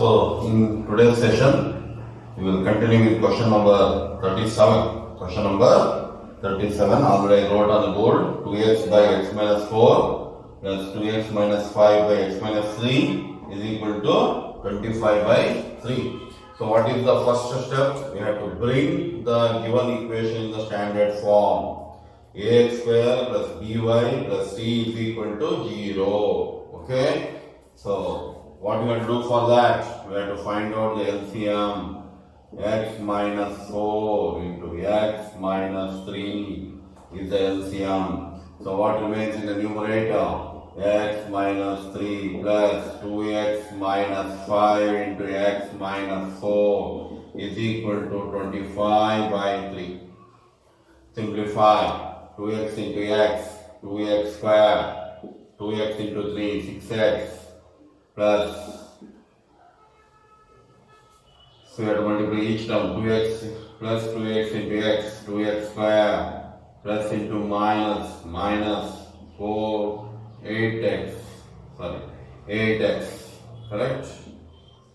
So, in today's session, we will continue with question number 37. Question number 37, already I wrote on the board, 2x by x minus 4 plus 2x minus 5 by x minus 3 is equal to 25 by 3. So, what is the first step? We have to bring the given equation in the standard form. Ax square plus by plus c is equal to 0. Okay? So, what we have to do for that? We have to find out the LCM. X minus 4 into x minus 3 is the LCM. So what remains in the numerator? X minus 3 plus 2x minus 5 into x minus 4 is equal to 25 by 3. Simplify. 2x into x, 2x square, 2x into 3, 6x. Plus, so we have to multiply each term, 2x plus 2x into x, 2x square, plus into minus 4, 8x, 8x, correct?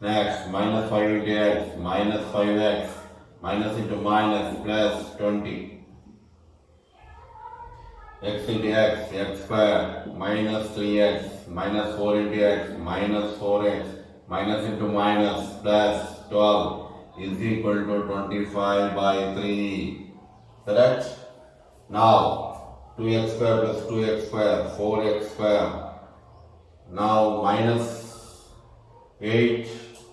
Next, minus 5 into x, minus 5x, minus into minus, plus 20. X into x, x square, minus 3x, minus 4 into x, minus 4x, minus into minus, plus 12 is equal to 25 by 3. Correct? Now, 2x square plus 2x square, 4x square. Now, minus 8,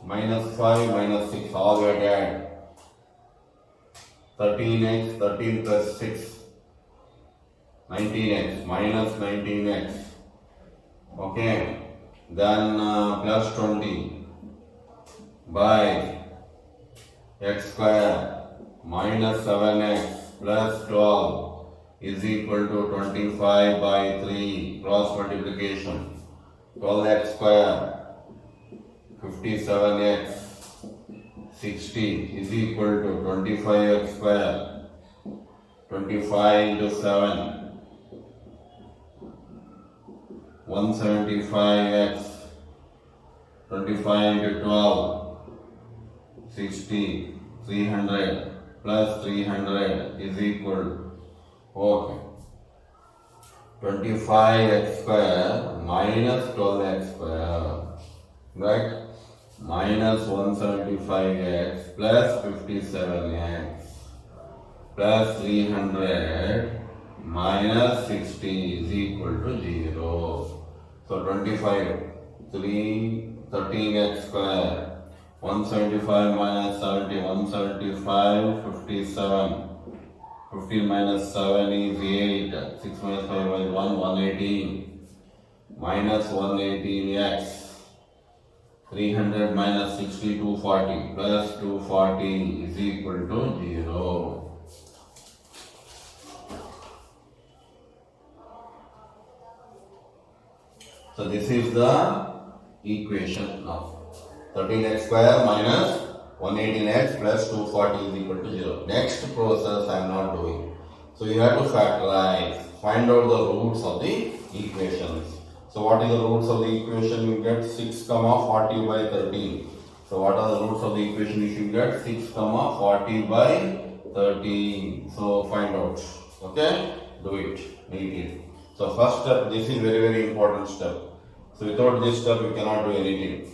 minus 5, minus 6, all we have to add. 13x, 13 plus 6. 19x minus 19x, okay, then plus 20 by x square minus 7x plus 12 is equal to 25 by 3, cross multiplication. 12x square 57x 60 is equal to 25x square, 25 into 7 175x, 25 into 12, 60, 300 plus 300 is equal, okay, 25x square minus 12x square, right, minus 175x plus 57x plus 300 minus 60 is equal to 0. So 25, 13x square, 175 minus 70, 175, 57. 15 minus 7 is 8, 6 minus 5 is 1, 118. Minus 118x, 300 minus 60, 240, plus 240 is equal to 0. So this is the equation now. 13x square minus 118x plus 240 is equal to 0. Next process I am not doing. So you have to factorize, find out the roots of the equations. So what is the roots of the equation? You get 6, 40 by 13. So what are the roots of the equation? You should get 6, 40 by 13. So find out. Okay? Do it. Make it. So first step, this is very important step. So without this step, you cannot do anything.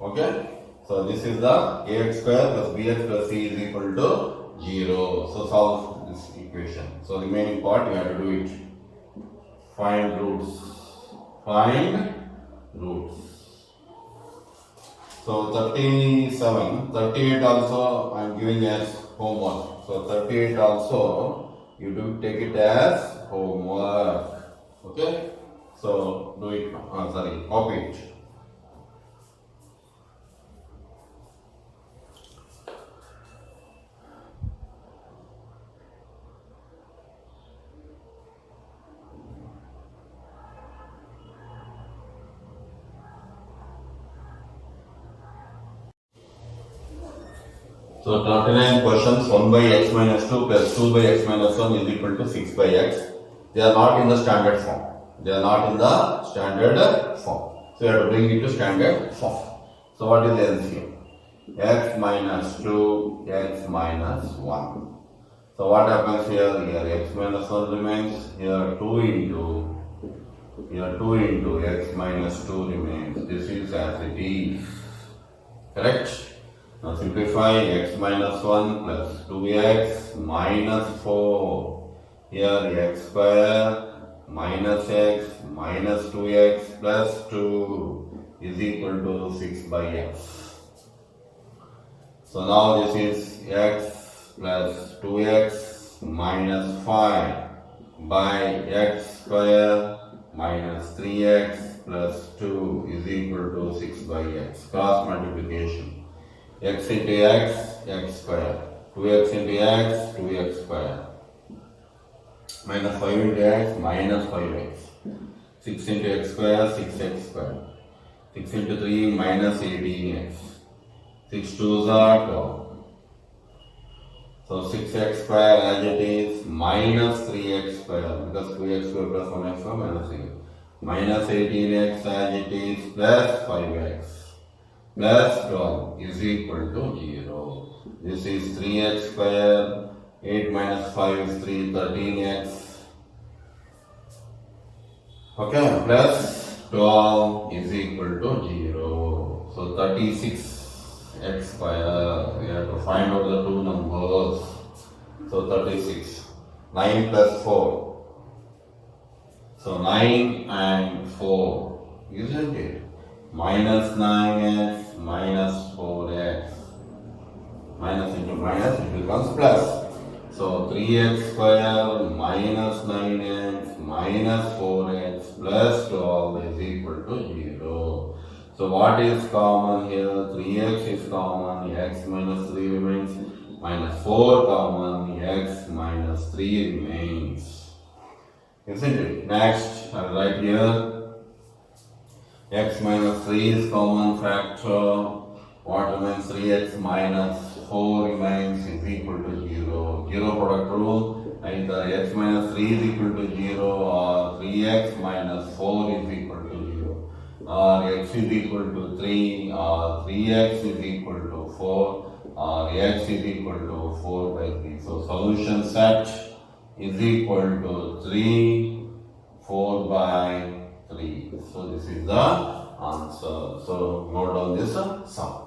Okay? So this is the ax square plus bx plus c is equal to 0. So solve this equation. So remaining part, you have to do it. Find roots. Find roots. So 37, 38 also I am giving as homework. So 38 also you do take it as homework. Okay? So do it. Copy it. So 39 questions, 1 by x minus 2 plus 2 by x minus 1 is equal to 6 by x. They are not in the standard form. They are not in the standard form. So you have to bring it to standard form. So what is the LCM? X minus 2, x minus 1. So what happens here? Here x minus 1 remains. Here 2 into x minus 2 remains. This is as it is. Correct? Now simplify. X minus 1 plus 2x minus 4. Here x square minus x minus 2x plus 2 is equal to 6 by x. So now this is x plus 2x minus 5 by x square minus 3x plus 2 is equal to 6 by x. Cross multiplication. X into x, x square. 2x into x, 2x square. Minus 5 into x, minus 5x. 6 into x square, 6x square. 6 into 3, minus 18x. 6 2s are 12. So 6x square as it is, minus 3x square, because 2x square plus 1x square minus 3. Minus 18x as it is, plus 5x. Plus 12 is equal to 0. This is 3x square. 8 minus 5 is 3, 13x. Okay, plus 12 is equal to 0. So 36x square. We have to find out the two numbers. So 36. 9 plus 4. So 9 and 4. Isn't it? Minus 9x minus 4x. Minus into minus, it becomes plus. So 3x square minus 9x minus 4x plus 12 is equal to 0. So what is common here? 3x is common, x minus 3 remains, minus 4 common, x minus 3 remains. Isn't it? Next, I will write here, x minus 3 is common factor. What remains? 3x minus 4 remains is equal to 0. Zero product rule. Either x minus 3 is equal to 0 or 3x minus 4 is equal to 0. Or x is equal to 3 or 3x is equal to 4 or x is equal to 4 by 3. So solution set is equal to 3, 4 by 3. So this is the answer. So note down this sum.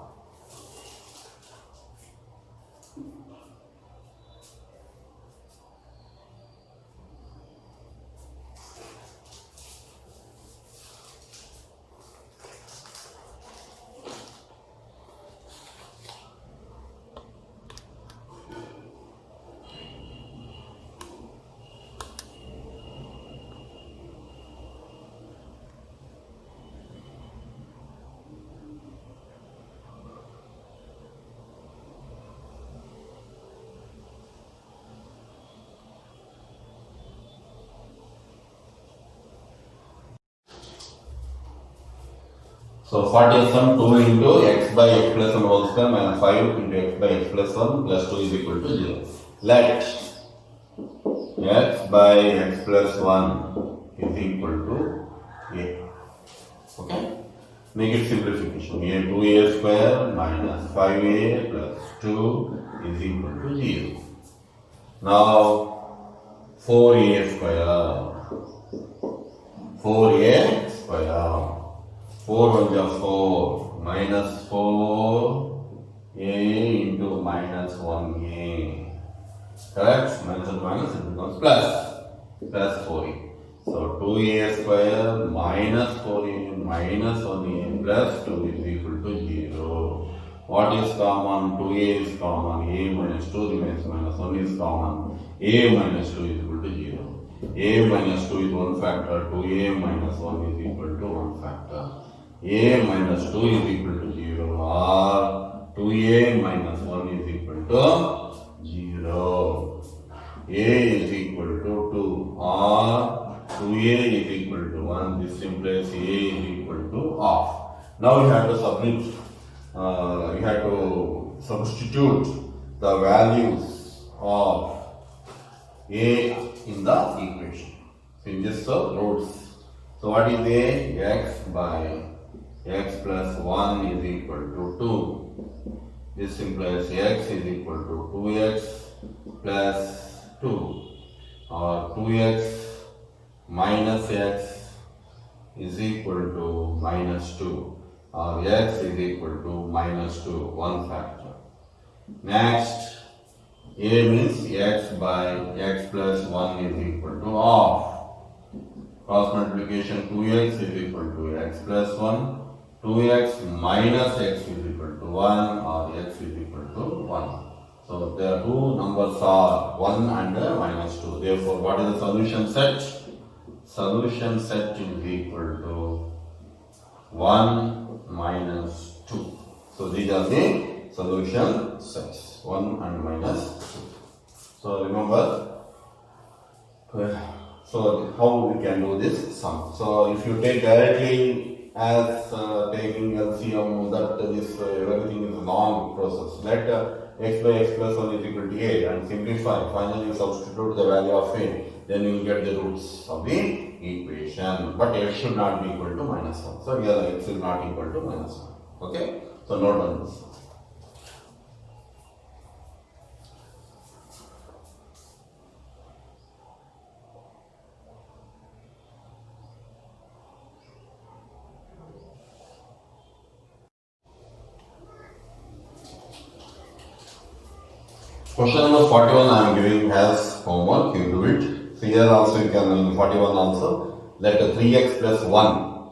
So 40 sum 2 into x by x plus 1 whole square minus 5 into x by x plus 1 plus 2 is equal to 0. Let x by x plus 1 is equal to a. Okay? Make it simplification. Here 2a square minus 5a plus 2 is equal to 0. Now 4a square. 4a square. 4 1 is 4 minus 4a into minus 1a. Correct? Minus and minus, it becomes plus 4a. So 2a square minus 4a minus 1a plus 2 is equal to 0. What is common? 2a is common. A minus 2 remains, minus 1 is common. A minus 2 is equal to 0. A minus 2 is one factor. 2a minus 1 is equal to one factor. A minus 2 is equal to 0 or 2a minus 1 is equal to 0. A is equal to 2 or 2a is equal to 1. This implies a is equal to half. Now we have to submit, we have to substitute the values of a in the equation. So in this roots So what is A? X by x plus 1 is equal to 2. This implies x is equal to 2x plus 2, or 2x minus x is equal to minus 2, or x is equal to minus 2, one factor. Next, A means x by x plus 1 is equal to half. Cross multiplication 2x is equal to x plus 1. 2x minus x is equal to 1, or x is equal to 1. So the two numbers are 1 and minus 2. Therefore, what is the solution set? Solution set is equal to 1 minus 2. So these are the solution sets, 1 and minus 2. So remember, so how we can do this sum. So if you take directly as taking LCM, that this everything is a long process. Let x by x plus 1 is equal to a and simplify. Finally, you substitute the value of a. Then you will get the roots of the equation. But x should not be equal to minus 1. So here x is not equal to minus 1. Okay? So note on this. Question number 41 I am giving as homework, you do it. So here also you can, in 41 also, let 3x plus 1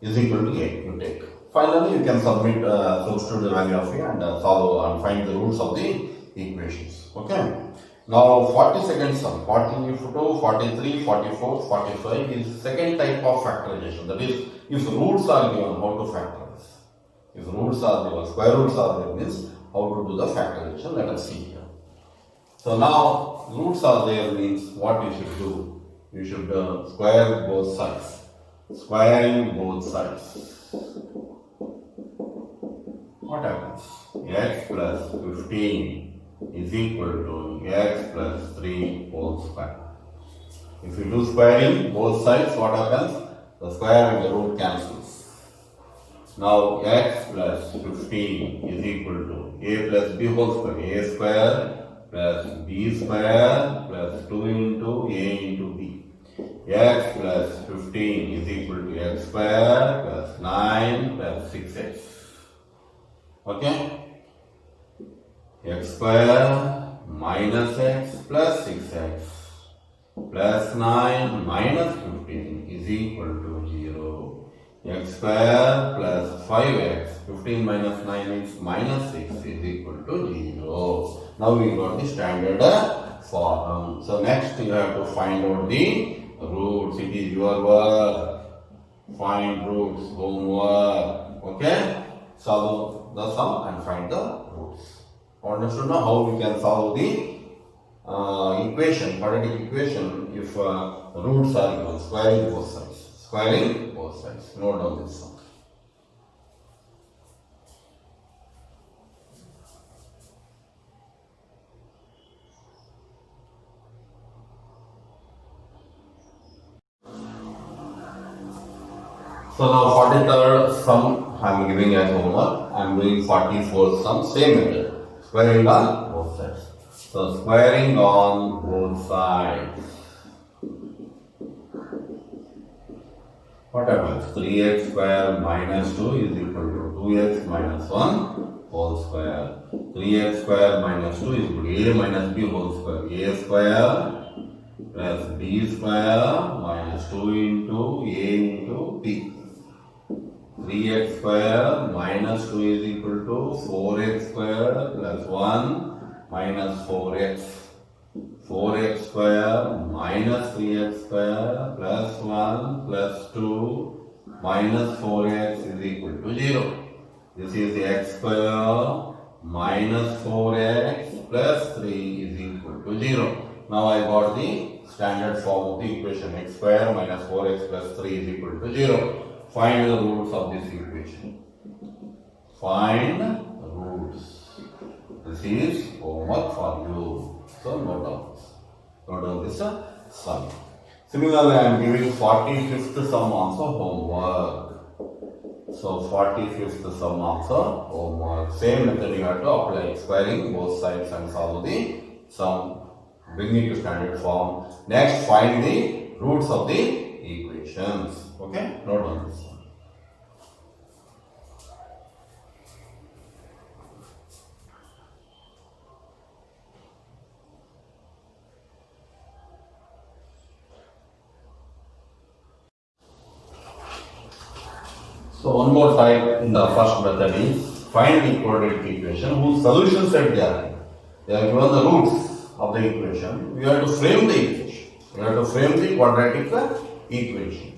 is equal to a, you take. Finally, you can substitute the value of a and solve and find the roots of the equations. Okay. Now 42nd sum, 42, 43, 44, 45 is second type of factorization. That is, if roots are given, how to factorize. If roots are given, square roots are given, means how to do the factorization, let us see here. So now roots are there means what you should do? You should square both sides. Squaring both sides. What happens? X plus 15 is equal to x plus 3 whole square. If you do squaring both sides, what happens? The square and the root cancels. Now x plus 15 is equal to a plus b whole square. A square plus b square plus 2 into a into b. X plus 15 is equal to x square plus 9 plus 6x. Okay? X square minus x plus 6x plus 9 minus 15 is equal to 0. X square plus 5x, 15 minus 9 is minus 6 is equal to 0. Now we got the standard form. So next you have to find out the roots. It is your work. Find roots, homework. Okay? Solve the sum and find the roots. Understood now how we can solve the equation, quadratic equation, if roots are given, squaring both sides. Squaring both sides. Note down this sum. So now 43rd sum I am giving as homework. I am doing 44th sum, same method. Squaring on both sides. So squaring on both sides. What happens? 3x square minus 2 is equal to 2x minus 1 whole square. 3x square minus 2 is equal to a minus b whole square. A square plus b square minus 2 into a into b. 3x square minus 2 is equal to 4x square plus 1 minus 4x. 4x square minus 3x square plus 1 plus 2 minus 4x is equal to 0. This is x square minus 4x plus 3 is equal to 0. Now I got the standard form of the equation. X square minus 4x plus 3 is equal to 0. Find the roots of this equation. Find roots. This is homework for you. So note down this. Note down this sum. Similarly, I am giving 45th sum also homework. So 45th sum also homework. Same method you have to apply, squaring both sides and solve the sum. Bring it to standard form. Next, find the roots of the equations. Okay, note on this one. So one more type in the first method is find the quadratic equation whose solution set they are. They are given the roots of the equation. We have to frame the equation. We have to frame the quadratic equation.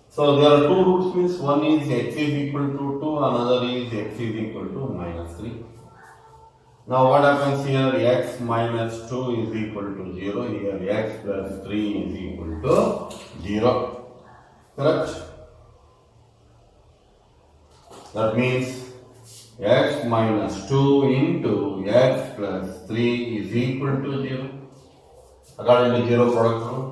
So there are two roots, means one is x is equal to 2, another is x is equal to minus 3. Now what happens here? X minus 2 is equal to 0. Here x plus 3 is equal to 0. Correct? That means x minus 2 into x plus 3 is equal to 0. According to 0 product rule.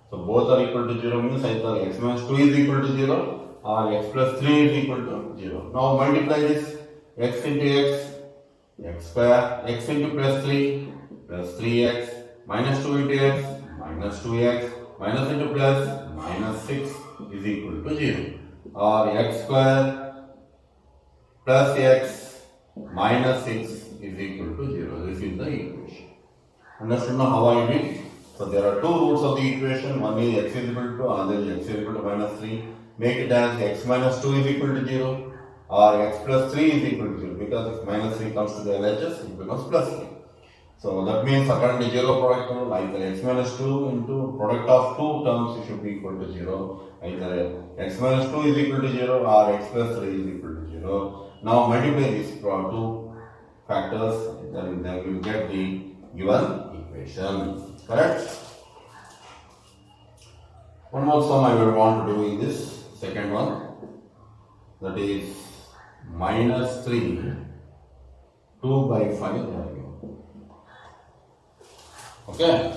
So both are equal to 0 means either x minus 2 is equal to 0 or x plus 3 is equal to 0. Now multiply this x into x square, x into plus 3 plus 3x, minus 2 into x, minus 2x, minus into plus, minus 6 is equal to 0. Or x square plus x minus 6 is equal to 0. This is the equation. Understood now how I did it? So there are two roots of the equation. One is x is equal to, another is x is equal to minus 3. Make it as x minus 2 is equal to 0 or x plus 3 is equal to 0, because if minus 3 comes to the LHS, it becomes plus 3. So that means according to 0 product rule, either x minus 2 into product of two terms should be equal to 0. Either x minus 2 is equal to 0 or x plus 3 is equal to 0. Now multiply these two factors, then we will get the given equation. Correct? One more sum I will want to do in this second one, that is minus 3, 2 by 5. Okay,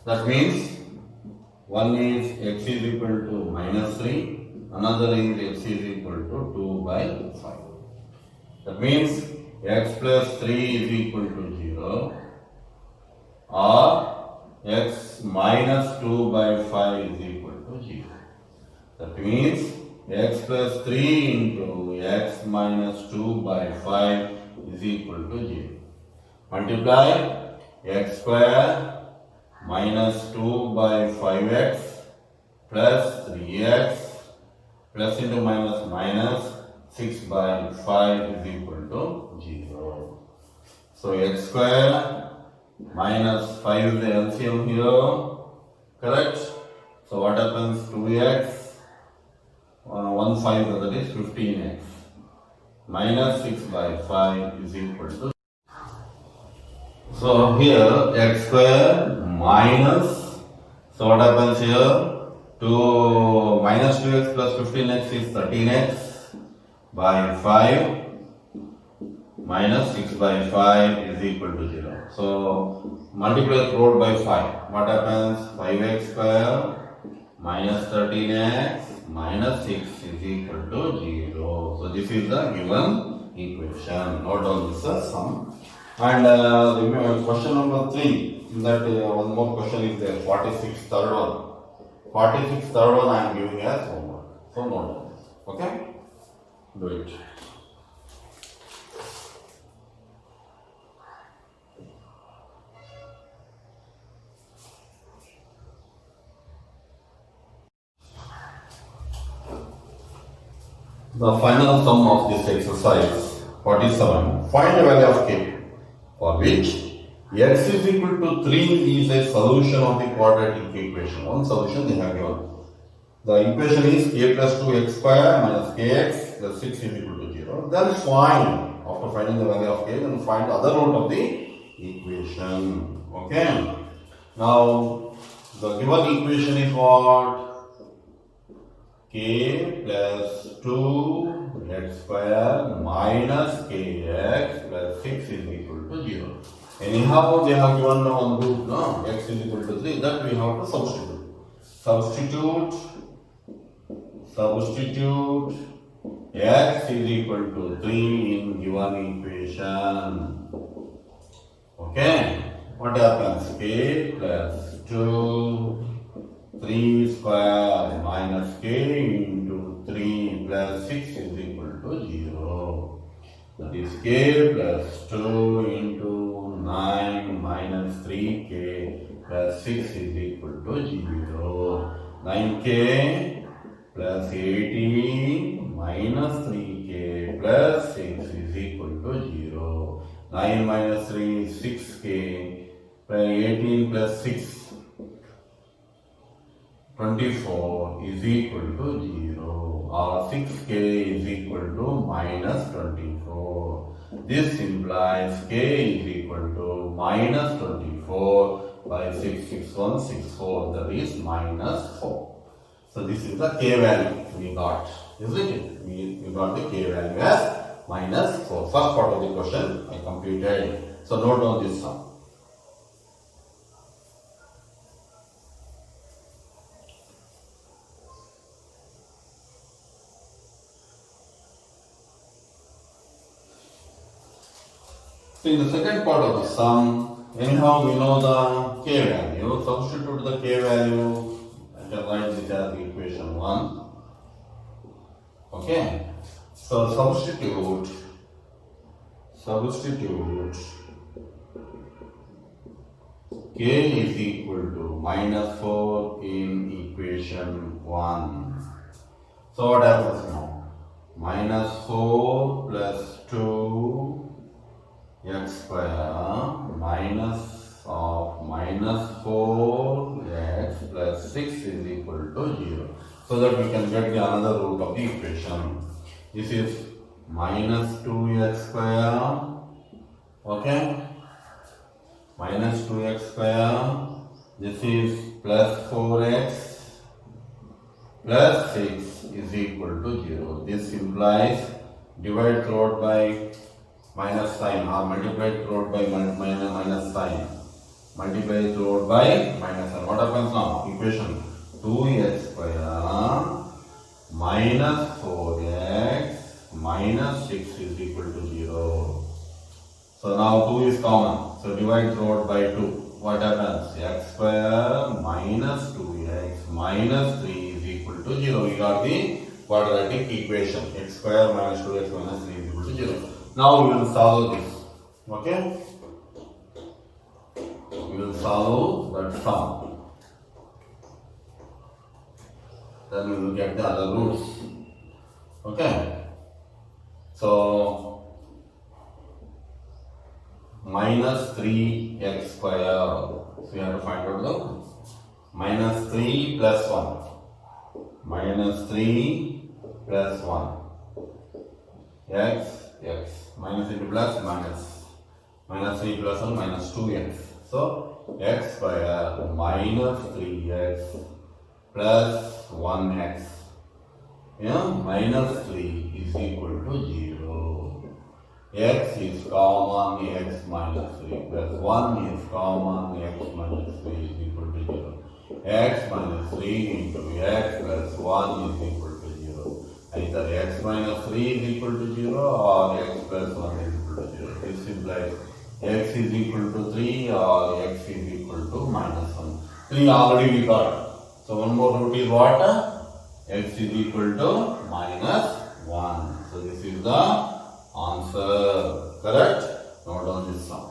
that means one is x is equal to minus 3, another is x is equal to 2 by 5. That means x plus 3 is equal to 0 or x minus 2 by 5 is equal to 0. That means x plus 3 into x minus 2 by 5 is equal to 0. Multiply x square minus 2 by 5x plus 3x plus into minus minus 6 by 5 is equal to 0. So x square minus 5 is the LCM here. Correct? So what happens? 2x 1 5, that is 15x minus 6 by 5 is equal to. So here x square minus, so what happens here? 2 minus 2x plus 15x is 13x by 5 minus 6 by 5 is equal to 0. So multiply through by 5. What happens? 5x square minus 13x minus 6 is equal to 0. So this is the given equation. Note down this sum. And question number 3, that one more question is there, 46th third one. 46th third one I am giving as homework. So note down this. Okay? Do it. The final sum of this exercise, 47, find the value of k, for which x is equal to 3 is a solution of the quadratic equation. One solution they have given. The equation is k plus 2x square minus kx plus 6 is equal to 0. Then find, after finding the value of k, then find the other root of the equation. Okay. Now, the given equation is what? K plus 2x square minus kx plus 6 is equal to 0. Anyhow, they have given one root, no? X is equal to 3, that we have to substitute. Substitute x is equal to 3 in given equation. Okay, what happens? K plus 2, 3 square minus k into 3 plus 6 is equal to 0. That is k plus 2 into 9 minus 3k plus 6 is equal to 0. 9k plus 18 minus 3k plus 6 is equal to 0. 9 minus 3 is 6k plus 18 plus 6, 24 is equal to 0, or 6k is equal to minus 24. This implies k is equal to minus 24 by 6, 6, 1, 6, 4, that is minus 4. So this is the k value we got, isn't it? We got the k value as minus 4. First part of the question I completed. So note down this sum. So in the second part of the sum, anyhow we know the k value. Substitute the k value. I can write this as equation 1. Okay. So substitute k is equal to minus 4 in equation 1. So what happens now? Minus 4 plus 2 x square minus of minus 4x plus 6 is equal to 0. So that we can get the another root of the equation. This is minus 2x square, okay, minus 2x square, this is plus 4x plus 6 is equal to 0. This implies divide throughout by minus sign or multiply throughout by minus sign. Multiply throughout by minus sign. What happens now? Equation 2x square minus 4x minus 6 is equal to 0. So now 2 is common. So divide throughout by 2. What happens? X square minus 2x minus 3 is equal to 0. We got the quadratic equation. X square minus 2x minus 3 is equal to 0. Now we will solve this. Okay? We will solve that sum. Then we will get the other roots. Okay? So minus 3x square. So we have to find out the minus 3 plus 1. Minus 3 plus 1. X. Minus into plus minus. Minus 3 plus 1 minus 2x. So x square minus 3x plus 1x. Yeah, minus 3 is equal to 0. X is common, x minus 3 plus 1 is common, x minus 3 is equal to 0. X minus 3 into x plus 1 is equal to 0. Either x minus 3 is equal to 0 or x plus 1 is equal to 0. This implies x is equal to 3 or x is equal to minus 1. 3 already we got. So one more root is what? X is equal to minus 1. So this is the answer. Correct? Note down this sum.